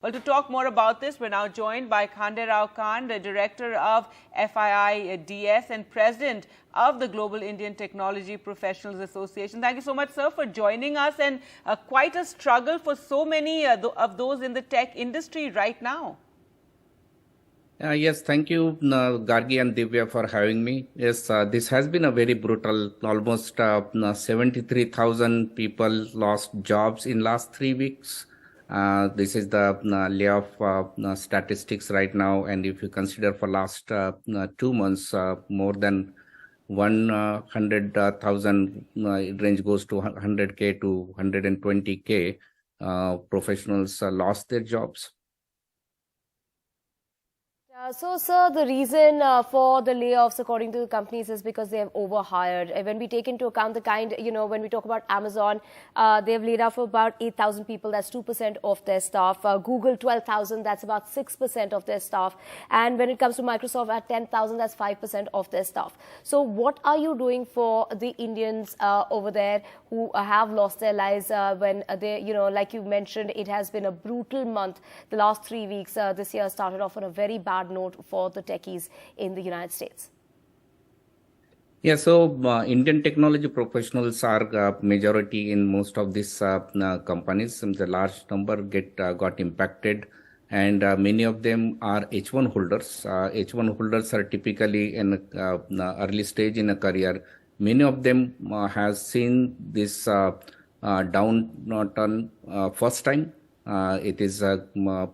Well, to talk more about this, we're now joined by Khande Rao Khan, the Director of FIIDS and President of the Global Indian Technology Professionals Association. Thank you so much, sir, for joining us, and quite a struggle for so many of those in the tech industry right now. Yes, thank you, Gargi and Divya, for having me. Yes, this has been a very brutal, almost 73,000 people lost jobs in last 3 weeks. This is the layoff statistics right now. And if you consider for last 2 months, more than 100,000 range goes to 100K to 120K professionals lost their jobs. So, sir, the reason for the layoffs, according to the companies, is because they have overhired. When we take into account the kind, when we talk about Amazon, they have laid off about 8,000 people. That's 2% of their staff. Google, 12,000. That's about 6% of their staff. And when it comes to Microsoft, at 10,000, that's 5% of their staff. So what are you doing for the Indians over there who have lost their lives when they, like you mentioned, it has been a brutal month. The last 3 weeks this year started off on a very bad note for the techies in the United States? Yeah, so Indian technology professionals are majority in most of these companies. The large number got impacted, and many of them are H1 holders. H1 holders are typically in early stage in a career. Many of them have seen this downturn first time. It is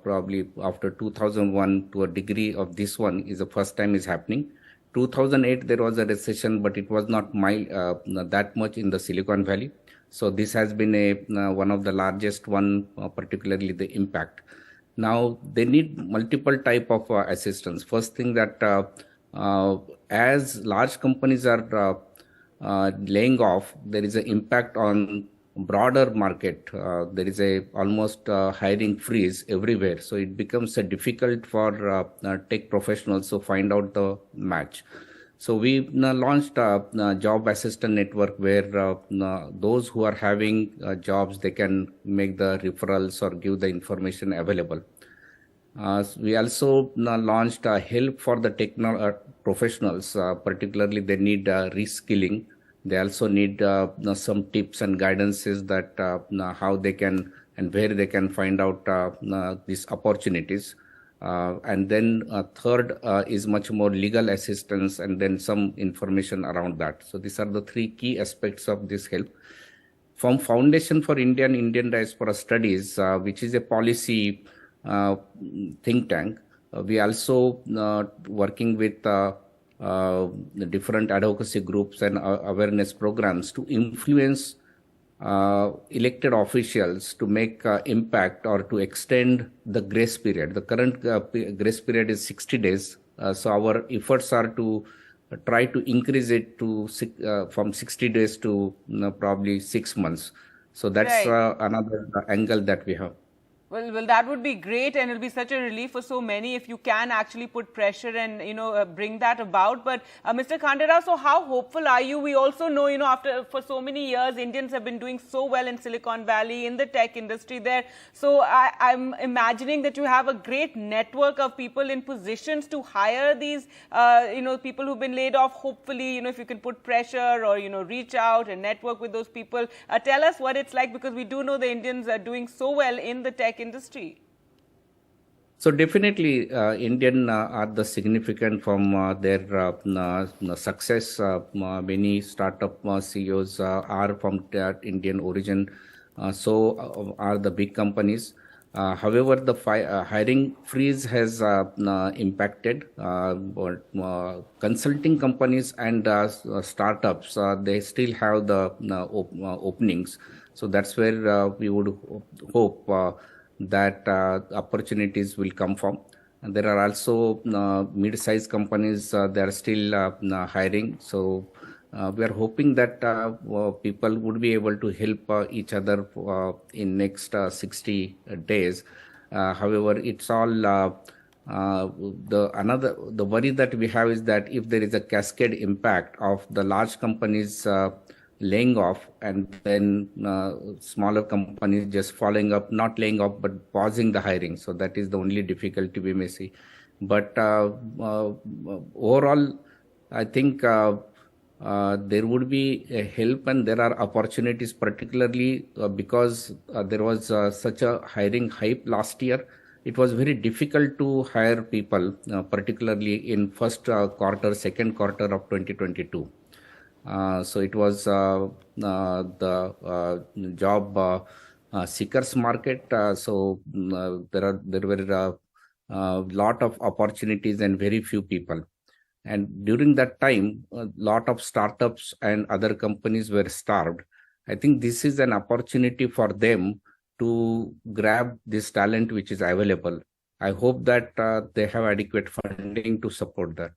probably after 2001 to a degree of this one is the first time is happening. 2008 there was a recession, but it was not that much in the Silicon Valley. So this has been one of the largest one, particularly the impact. Now they need multiple type of assistance. First thing that as large companies are laying off, there is an impact on broader market. There is almost hiring freeze everywhere, so it becomes difficult for tech professionals to find out the match. So we launched a job assistant network where those who are having jobs, they can make the referrals or give the information available. We also launched help for the professionals, particularly they need reskilling. They also need some tips and guidances that how they can and where they can find out these opportunities. And then third is much more legal assistance, and then some information around that. So these are the three key aspects of this help. From Foundation for Indian Diaspora Studies, which is a policy think tank, we also working with the different advocacy groups and awareness programs to influence elected officials to make impact or to extend the grace period. The current grace period is 60 days. So our efforts are to try to increase it to from 60 days to probably 6 months. So that's right. Another angle that we have. Well, that would be great, and it'll be such a relief for so many if you can actually put pressure and bring that about. But Mr. Khande Rao, so how hopeful are you? We also know for so many years Indians have been doing so well in Silicon Valley, in the tech industry there. So I'm imagining that you have a great network of people in positions to hire these people who've been laid off. Hopefully, if you can put pressure or reach out and network with those people. Tell us what it's like, because we do know the Indians are doing so well in the tech industry. So definitely Indian are the significant from their success. Many startup CEOs are from Indian origin. So are the big companies. However, the hiring freeze has impacted consulting companies and startups. They still have the openings. So that's where we would hope that opportunities will come from. And there are also mid-sized companies, they are still hiring. So we are hoping that people would be able to help each other in next 60 days. However, it's all the worry that we have is that if there is a cascade impact of the large companies laying off, and then smaller companies just following up, not laying off, but pausing the hiring. So that is the only difficulty we may see. But overall, I think there would be a help and there are opportunities, particularly because there was such a hiring hype last year. It was very difficult to hire people, particularly in first quarter, second quarter of 2022. So it was the job seekers market. So there were a lot of opportunities and very few people. And during that time, a lot of startups and other companies were starved. I think this is an opportunity for them to grab this talent which is available. I hope that they have adequate funding to support that.